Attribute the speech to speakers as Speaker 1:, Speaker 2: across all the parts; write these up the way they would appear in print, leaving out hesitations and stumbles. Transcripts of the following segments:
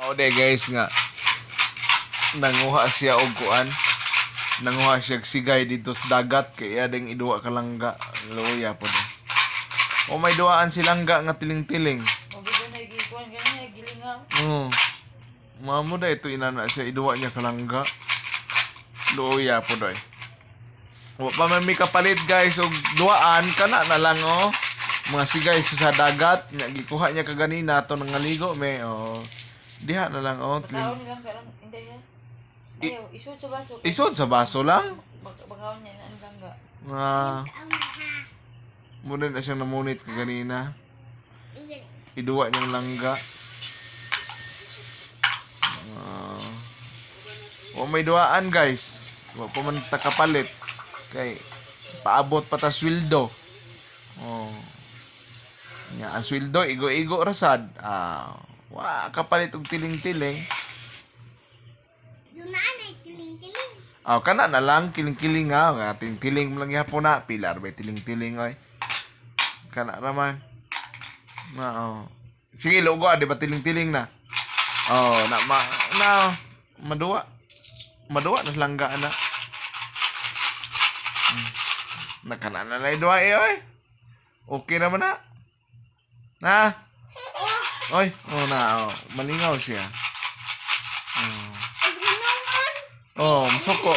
Speaker 1: O de guys nga nanguha siya og kuan. Nanguha siya og sigay dito sa dagat kaya ding iduwa ka langga. Luya po. O may duwaan silangga nga tiling-tiling.
Speaker 2: Mabigo na gikuan gani gilingaw.
Speaker 1: Mamo da ito inana siya iduwa niya kalangga. Luya po doy. Wa pa man may kapalit guys og duwaan kana na lang mga sigay sa dagat nya gikuha niya kaganina to nang ngaligo me diha na lang
Speaker 2: Bakaon nilang karang hindi yan. Ayaw, isod sa baso.
Speaker 1: isod sa baso lang
Speaker 2: Bakaon niya na ang langga.
Speaker 1: nga muna na siyang namunit kaganina iduwa niyang langga o may duwaan guys wa pa man takapalit kay paabot pa ta sweldo nya ang sweldo igo-igo rasad wa kapalit og tiling-tiling
Speaker 3: Dunaan ay kiling-kiling.
Speaker 1: kana na lang kiling-kiling nga tiling-tiling mo lang gyapon na pilar ba tiling-tiling oy kana raman sige logo di ba tiling-tiling na maduwa na langga na nakana na lay duwa oy okay naman na oy malingaw siya musuko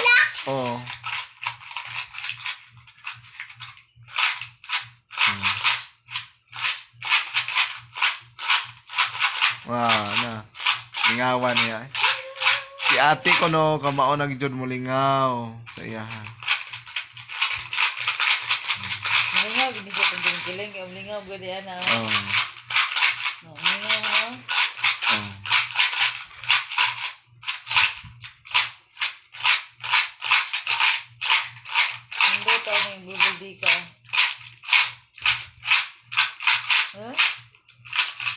Speaker 1: lingawan niya si ate ko no kamao nagjud mo lingaw sa iyahan
Speaker 2: Lingaw gini ko kung giling kay lingaw gadi ana. Lingaw. Hindi to ning bubudi ka.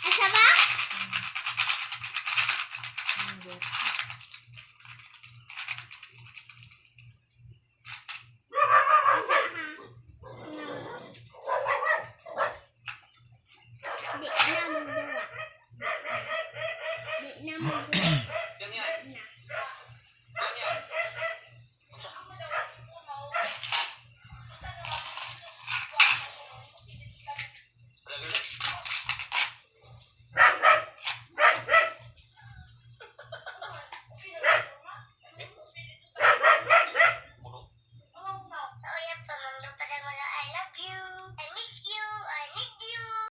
Speaker 3: Asa ba? Asa ha? Di na magduwa. Di na magduwa.